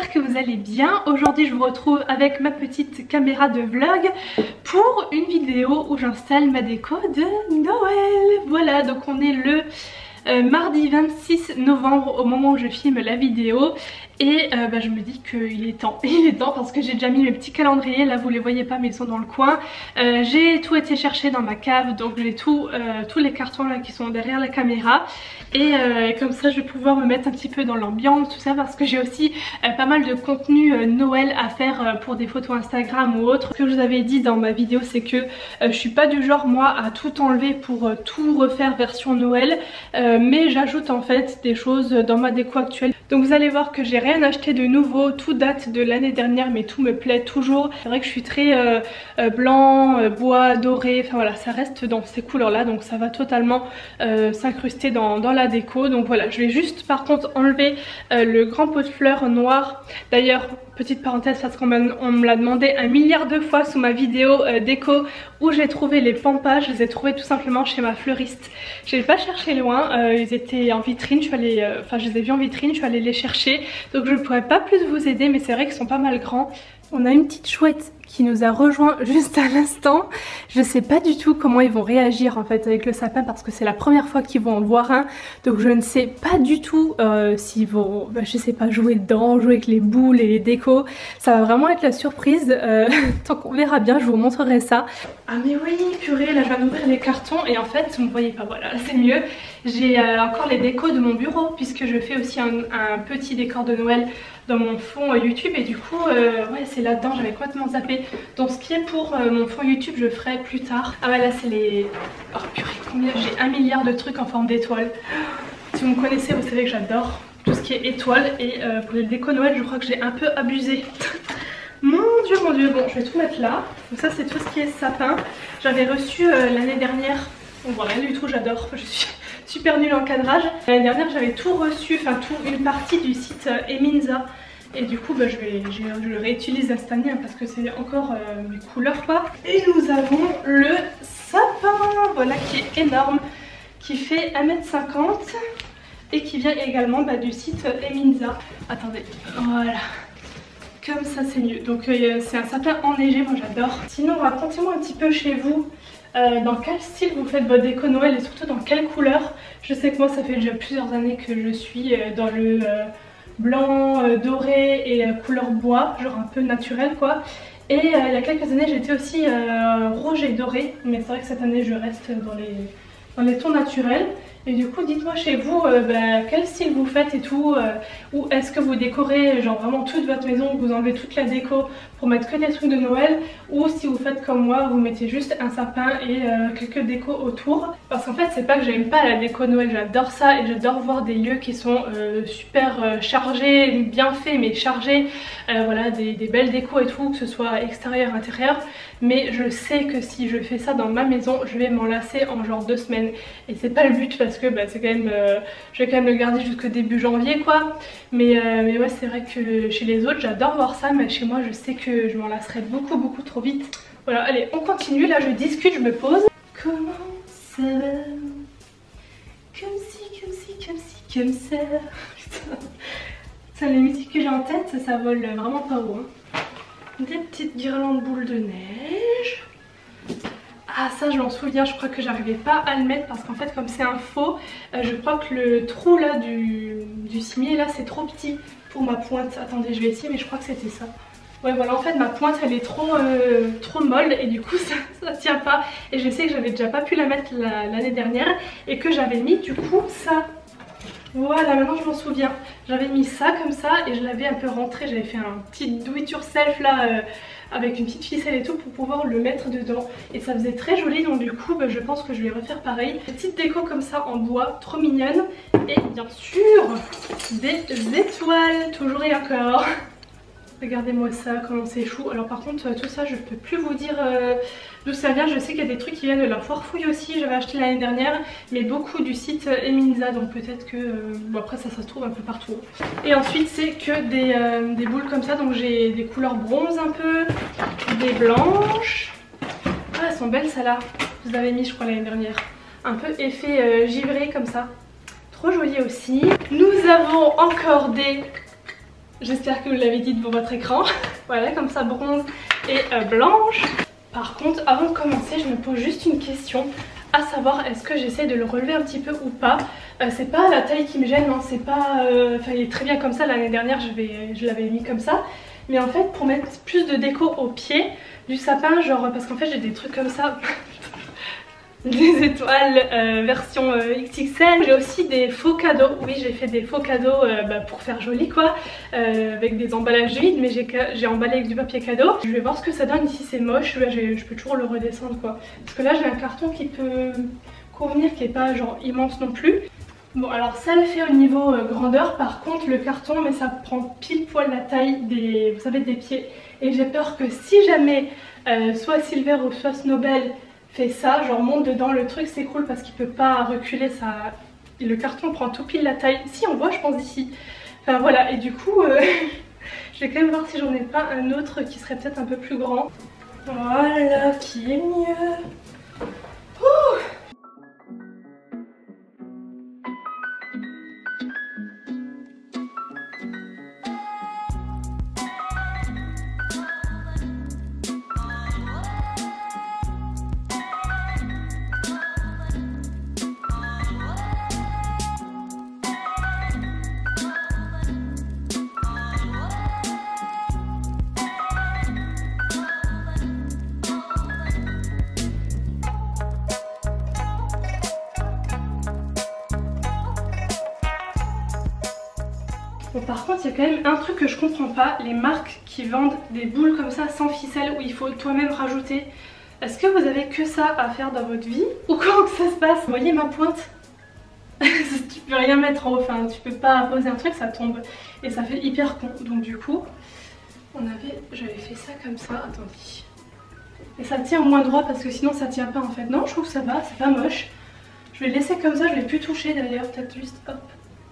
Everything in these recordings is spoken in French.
j'espère que vous allez bien. Aujourd'hui je vous retrouve avec ma petite caméra de vlog pour une vidéo où j'installe ma déco de Noël. Voilà, donc on est le mardi 26 novembre au moment où je filme la vidéo. Et je me dis qu'il est temps, parce que j'ai déjà mis mes petits calendriers, là vous les voyez pas mais ils sont dans le coin. J'ai tout été chercher dans ma cave, donc j'ai tous les cartons là qui sont derrière la caméra. Et comme ça je vais pouvoir me mettre un petit peu dans l'ambiance, tout ça, parce que j'ai aussi pas mal de contenu Noël à faire pour des photos Instagram ou autre. Ce que je vous avais dit dans ma vidéo, c'est que je suis pas du genre moi à tout enlever pour tout refaire version Noël, mais j'ajoute en fait des choses dans ma déco actuelle. Donc vous allez voir que j'ai rien acheté de nouveau, tout date de l'année dernière mais tout me plaît toujours. C'est vrai que je suis très blanc, bois, doré, enfin voilà, ça reste dans ces couleurs là, donc ça va totalement s'incruster dans la déco. Donc voilà, je vais juste par contre enlever le grand pot de fleurs noir. D'ailleurs, petite parenthèse, parce qu'on me l'a demandé 1 milliard de fois sous ma vidéo déco où j'ai trouvé les pampas. Je les ai trouvés tout simplement chez ma fleuriste. Je n'ai pas cherché loin, ils étaient en vitrine, je les ai vus en vitrine, je suis allée les chercher. Donc je ne pourrais pas plus vous aider, mais c'est vrai qu'ils sont pas mal grands. On a une petite chouette qui nous a rejoint juste à l'instant. Je sais pas du tout comment ils vont réagir en fait avec le sapin, parce que c'est la première fois qu'ils vont en voir un. Donc je ne sais pas du tout s'ils vont, je sais pas, jouer dedans, jouer avec les boules et les décos. Ça va vraiment être la surprise. Tant qu'on verra bien, je vous montrerai ça. Ah mais oui, purée, là je viens d'ouvrir les cartons et en fait, vous ne voyez pas, voilà, c'est mieux. J'ai encore les décos de mon bureau, puisque je fais aussi un petit décor de Noël dans mon fond YouTube, et du coup ouais, c'est là-dedans, j'avais complètement zappé. Donc ce qui est pour mon fond YouTube, je ferai plus tard. Ah ouais, là c'est les... Oh purée, combien, j'ai 1 milliard de trucs en forme d'étoile. Si vous me connaissez, vous savez que j'adore tout ce qui est étoile, et pour les décos Noël, je crois que j'ai un peu abusé. Mon dieu, bon je vais tout mettre là. Donc ça c'est tout ce qui est sapin. J'avais reçu l'année dernière, on voit rien du tout, j'adore, je suis super nulle en cadrage. L'année dernière j'avais tout reçu, enfin une partie du site Eminza. Et du coup je le réutilise cette année, parce que c'est encore mes couleurs quoi. Et nous avons le sapin, voilà, qui est énorme, qui fait 1,50 m et qui vient également du site Eminza. Attendez, voilà. Comme ça c'est mieux. Donc c'est un sapin enneigé, moi j'adore. Sinon racontez-moi un petit peu chez vous, dans quel style vous faites votre déco Noël, et surtout dans quelle couleur. Je sais que moi ça fait déjà plusieurs années que je suis dans le blanc, doré et couleur bois, genre un peu naturel quoi. Et il y a quelques années j'étais aussi rouge et doré, mais c'est vrai que cette année je reste dans les tons naturels. Et du coup dites-moi chez vous quel style vous faites et tout, ou est-ce que vous décorez genre vraiment toute votre maison, vous enlevez toute la déco pour mettre que des trucs de Noël, ou si vous faites comme moi, vous mettez juste un sapin et quelques décos autour. Parce qu'en fait c'est pas que j'aime pas la déco Noël, j'adore ça, et j'adore voir des lieux qui sont super chargés, bien faits mais chargés, voilà, des belles décos et tout, que ce soit extérieur, intérieur. Mais je sais que si je fais ça dans ma maison, je vais m'en lasser en genre 2 semaines, et c'est pas le but, parce que c'est quand même, je vais quand même le garder jusqu'au début janvier quoi. Mais ouais, c'est vrai que chez les autres j'adore voir ça, mais chez moi je sais que je m'en lasserai beaucoup trop vite. Voilà, allez on continue, là je discute, je me pose. Comment ça va? Comme ça. Putain. Ça, les musiques que j'ai en tête, ça vole vraiment pas haut hein. Des petites guirlandes boules de neige. Ah ça je m'en souviens, je crois que j'arrivais pas à le mettre, parce qu'en fait comme c'est un faux, je crois que le trou là du cimier là c'est trop petit pour ma pointe. Attendez, je vais essayer, mais je crois que c'était ça. Ouais voilà, en fait ma pointe elle est trop molle, et du coup ça tient pas. Et je sais que j'avais déjà pas pu la mettre l'année dernière, et que j'avais mis du coup ça. Voilà, maintenant je m'en souviens. J'avais mis ça comme ça, et je l'avais un peu rentré, j'avais fait un petit do it yourself là, avec une petite ficelle et tout, pour pouvoir le mettre dedans. Et ça faisait très joli, donc du coup je pense que je vais refaire pareil. Petite déco comme ça en bois, trop mignonne. Et bien sûr, des étoiles, toujours et encore. Regardez-moi ça, comment c'est chou. Alors par contre tout ça je peux plus vous dire d'où ça vient. Je sais qu'il y a des trucs qui viennent de la foire fouille aussi, j'avais acheté l'année dernière, mais beaucoup du site Eminza, donc peut-être que bon, après ça se trouve un peu partout. Et ensuite c'est que des boules comme ça, donc j'ai des couleurs bronze un peu, des blanches. Ah elles sont belles celles-là, je vous avais mis je crois l'année dernière. Un peu effet givré comme ça, trop joli aussi. Nous avons encore des J'espère que vous l'avez dit devant votre écran. Voilà, comme ça, bronze et blanche. Par contre, avant de commencer, je me pose juste une question, à savoir est-ce que j'essaie de le relever un petit peu ou pas. C'est pas la taille qui me gêne, hein, c'est pas... Enfin, il est très bien comme ça, l'année dernière je l'avais mis comme ça. Mais en fait, pour mettre plus de déco au pied du sapin, genre, parce qu'en fait j'ai des trucs comme ça... des étoiles version XXL. J'ai aussi des faux cadeaux. Oui, j'ai fait des faux cadeaux pour faire joli quoi, avec des emballages vides, mais j'ai emballé avec du papier cadeau. Je vais voir ce que ça donne. Ici c'est moche, je peux toujours le redescendre quoi, parce que là j'ai un carton qui peut convenir, qui est pas genre immense non plus. Bon, alors ça le fait au niveau grandeur. Par contre le carton, mais ça prend pile poil la taille des, vous savez, des pieds, et j'ai peur que si jamais soit Silver ou soit Snowbell fait ça, genre monte dedans, le truc s'écroule parce qu'il peut pas reculer, ça, le carton prend tout pile la taille. Si on voit, je pense d'ici. Enfin voilà, et du coup je vais quand même voir si j'en ai pas un autre qui serait peut-être un peu plus grand. Voilà, qui est mieux. Ouh. Bon, par contre, il y a quand même un truc que je comprends pas, les marques qui vendent des boules comme ça sans ficelle où il faut toi-même rajouter. Est-ce que vous avez que ça à faire dans votre vie ou comment que ça se passe? Vous voyez ma pointe? Tu peux rien mettre en haut, enfin tu peux pas poser un truc, ça tombe et ça fait hyper con. Donc du coup, j'avais fait ça comme ça, attendez. Et ça tient au moins droit parce que sinon ça tient pas en fait. Non, je trouve que ça va, c'est pas moche. Je vais le laisser comme ça, je vais plus toucher d'ailleurs, peut-être juste hop.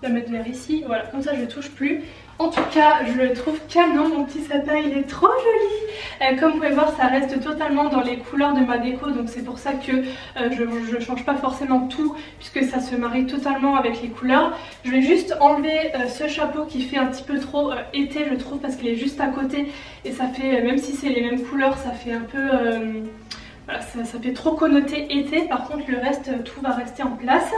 La mettre vers ici, voilà, comme ça je ne touche plus. En tout cas, je le trouve canon, mon petit sapin, il est trop joli. Comme vous pouvez voir, ça reste totalement dans les couleurs de ma déco, donc c'est pour ça que je ne change pas forcément tout, puisque ça se marie totalement avec les couleurs. Je vais juste enlever ce chapeau qui fait un petit peu trop été, je trouve, parce qu'il est juste à côté, et ça fait, même si c'est les mêmes couleurs, ça fait un peu... voilà, ça fait trop connoté été. Par contre, le reste, tout va rester en place.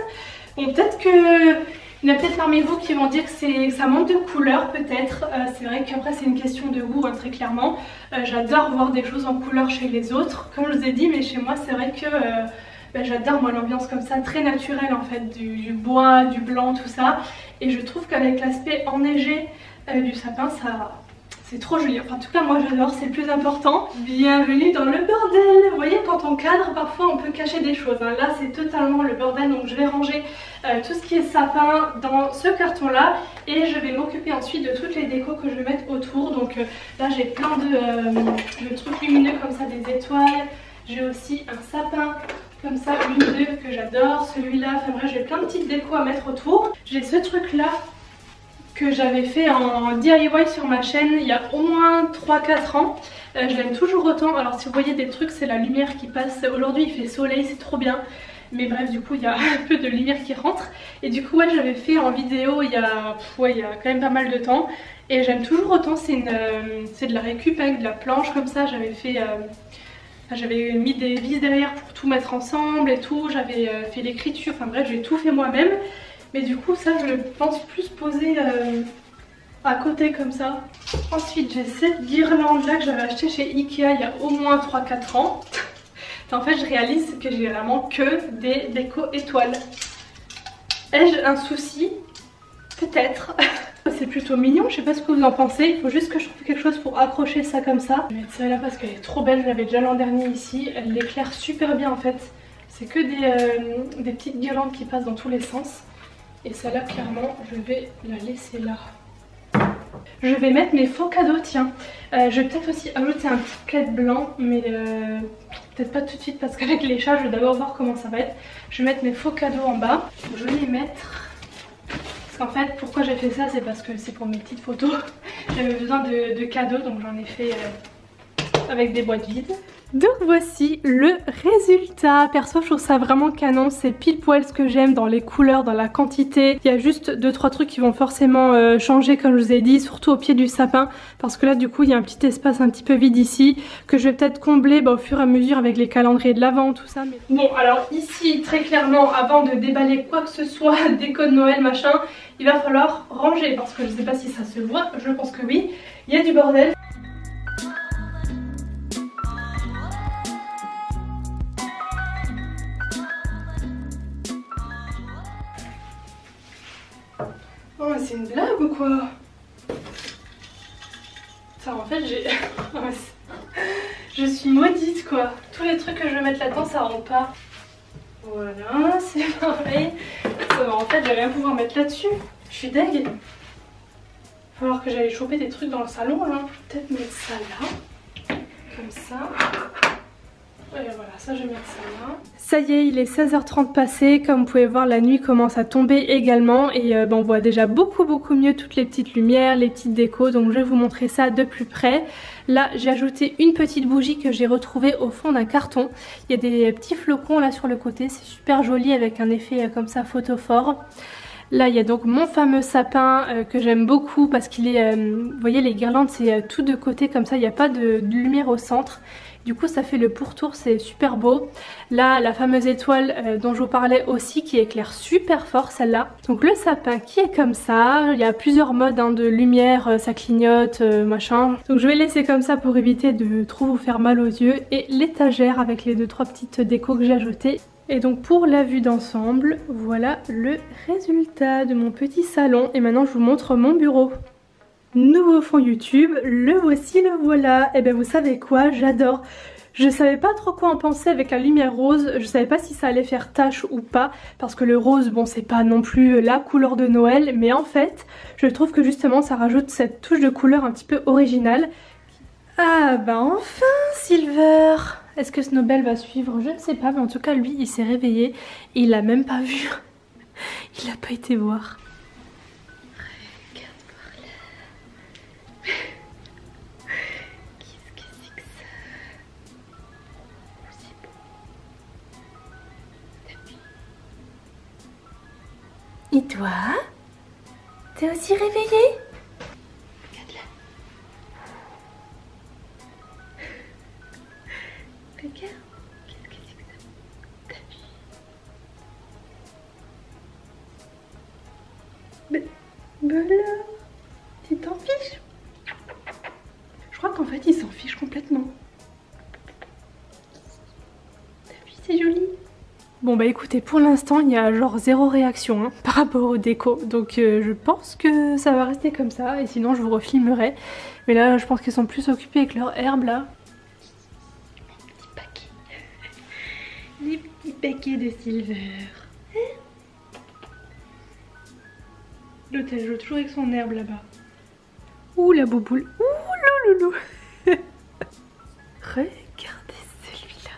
Bon, peut-être que... Il y en a peut-être parmi vous qui vont dire que ça manque de couleur peut-être. C'est vrai qu'après c'est une question de goût hein, très clairement. J'adore voir des choses en couleur chez les autres, comme je vous ai dit, mais chez moi c'est vrai que j'adore moi l'ambiance comme ça, très naturelle en fait, du bois, du blanc, tout ça. Et je trouve qu'avec l'aspect enneigé du sapin, c'est trop joli. Enfin, en tout cas moi j'adore, c'est le plus important. Bienvenue dans le bordel. Vous voyez, quand on cadre parfois on peut cacher des choses hein. Là c'est totalement le bordel, donc je vais ranger tout ce qui est sapin dans ce carton là, et je vais m'occuper ensuite de toutes les décos que je vais mettre autour. Donc là j'ai plein de trucs lumineux comme ça, des étoiles. J'ai aussi un sapin comme ça lumineux que j'adore, celui-là. Enfin bref, j'ai plein de petites décos à mettre autour. J'ai ce truc là que j'avais fait en DIY sur ma chaîne il y a au moins 3-4 ans. Je l'aime toujours autant. Alors si vous voyez des trucs, c'est la lumière qui passe. Aujourd'hui il fait soleil, c'est trop bien. Mais bref, du coup il y a un peu de lumière qui rentre. Et du coup ouais, j'avais fait en vidéo il y a quand même pas mal de temps. Et j'aime toujours autant, c'est de la récup avec de la planche comme ça. J'avais fait... j'avais mis des vis derrière pour tout mettre ensemble et tout. J'avais fait l'écriture, enfin bref, j'ai tout fait moi-même. Mais du coup ça je pense plus poser à côté comme ça. Ensuite j'ai cette guirlande là que j'avais acheté chez Ikea il y a au moins 3-4 ans. En fait je réalise que j'ai vraiment que des déco étoiles. Ai-je un souci? Peut-être. C'est plutôt mignon, je sais pas ce que vous en pensez. Il faut juste que je trouve quelque chose pour accrocher ça comme ça. Je vais mettre celle-là parce qu'elle est trop belle, je l'avais déjà l'an dernier ici. Elle l'éclaire super bien en fait. C'est que des petites guirlandes qui passent dans tous les sens. Et celle-là, clairement, je vais la laisser là. Je vais mettre mes faux cadeaux, tiens. Je vais peut-être aussi ajouter un petit plaid blanc, mais peut-être pas tout de suite parce qu'avec les chats, je vais d'abord voir comment ça va être. Je vais mettre mes faux cadeaux en bas. Je vais les mettre... Parce qu'en fait, pourquoi j'ai fait ça, c'est parce que c'est pour mes petites photos. J'avais besoin de cadeaux, donc j'en ai fait avec des boîtes vides. Donc voici le résultat. Perso je trouve ça vraiment canon, c'est pile poil ce que j'aime dans les couleurs, dans la quantité. Il y a juste 2-3 trucs qui vont forcément changer comme je vous ai dit, surtout au pied du sapin. Parce que là du coup il y a un petit espace un petit peu vide ici que je vais peut-être combler au fur et à mesure avec les calendriers de l'Avent, tout ça. Mais... Bon alors ici très clairement avant de déballer quoi que ce soit, déco de Noël machin, il va falloir ranger parce que je sais pas si ça se voit, je pense que oui. Il y a du bordel. Oh mais c'est une blague ou quoi? Ça en fait j'ai... je suis maudite quoi. Tous les trucs que je vais mettre là-dedans ça rentre pas. Voilà c'est pareil. En fait je vais rien pouvoir mettre là-dessus. Je suis deg. Il va falloir que j'aille choper des trucs dans le salon là. Peut-être mettre ça là. Comme ça. Et voilà, ça je vais mettre ça là. Ça y est, il est 16h30 passé. Comme vous pouvez voir, la nuit commence à tomber également. Et on voit déjà beaucoup mieux toutes les petites lumières, les petites décos. Donc je vais vous montrer ça de plus près. Là, j'ai ajouté une petite bougie que j'ai retrouvée au fond d'un carton. Il y a des petits flocons là sur le côté. C'est super joli avec un effet comme ça photophore. Là il y a donc mon fameux sapin que j'aime beaucoup parce qu'il est, vous voyez les guirlandes c'est tout de côté comme ça, il n'y a pas de lumière au centre. Du coup ça fait le pourtour, c'est super beau. Là la fameuse étoile dont je vous parlais aussi qui éclaire super fort celle-là. Donc le sapin qui est comme ça, il y a plusieurs modes de lumière, ça clignote, machin. Donc je vais laisser comme ça pour éviter de trop vous faire mal aux yeux. Et l'étagère avec les 2-3 petites décos que j'ai ajoutées. Et donc pour la vue d'ensemble, voilà le résultat de mon petit salon. Et maintenant je vous montre mon bureau. Nouveau fond YouTube, le voici, le voilà. Et bien vous savez quoi, j'adore. Je savais pas trop quoi en penser avec la lumière rose, je savais pas si ça allait faire tache ou pas. Parce que le rose, bon c'est pas non plus la couleur de Noël. Mais en fait, je trouve que justement ça rajoute cette touche de couleur un petit peu originale. Ah bah enfin Silver! Est-ce que Snowbell va suivre? Je ne sais pas, mais en tout cas lui il s'est réveillé et il l'a même pas vu. Il n'a pas été voir. Regarde par là. Qu'est-ce que c'est que ça? C'est beau. T'as vu? Et toi? T'es aussi réveillé? Regarde, qu'est-ce que c'est que ça? T'as vu? Mais là, tu t'en fiches? Je crois qu'en fait il s'en fiche complètement. T'as vu, c'est joli. Bon bah écoutez, pour l'instant il y a genre zéro réaction par rapport aux décos. Donc je pense que ça va rester comme ça et sinon je vous refilmerai. Mais là je pense qu'ils sont plus occupés avec leur herbe là. Les petits paquets de Silver. L'autre elle joue toujours avec son herbe là-bas. Ouh la bouboule. Ouh louloulou. Regardez celui-là.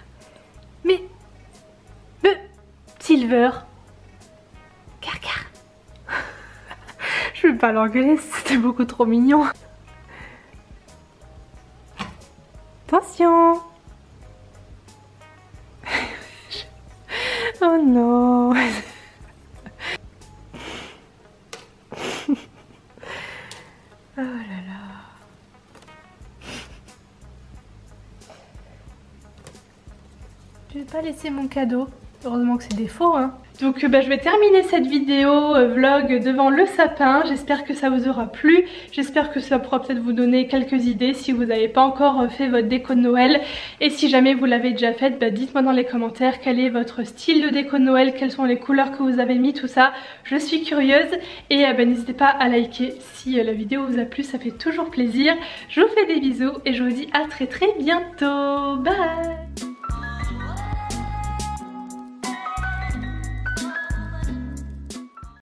Mais Silver. Car. Je vais pas l'engueuler, c'était beaucoup trop mignon. Attention. Oh non. Oh là là. Je vais pas laisser mon cadeau. Heureusement que c'est des faux Donc je vais terminer cette vidéo vlog devant le sapin. J'espère que ça vous aura plu. J'espère que ça pourra peut-être vous donner quelques idées si vous n'avez pas encore fait votre déco de Noël. Et si jamais vous l'avez déjà faite, dites-moi dans les commentaires quel est votre style de déco de Noël, quelles sont les couleurs que vous avez mis, tout ça. Je suis curieuse. Et n'hésitez pas à liker si la vidéo vous a plu, ça fait toujours plaisir. Je vous fais des bisous et je vous dis à très bientôt. Bye!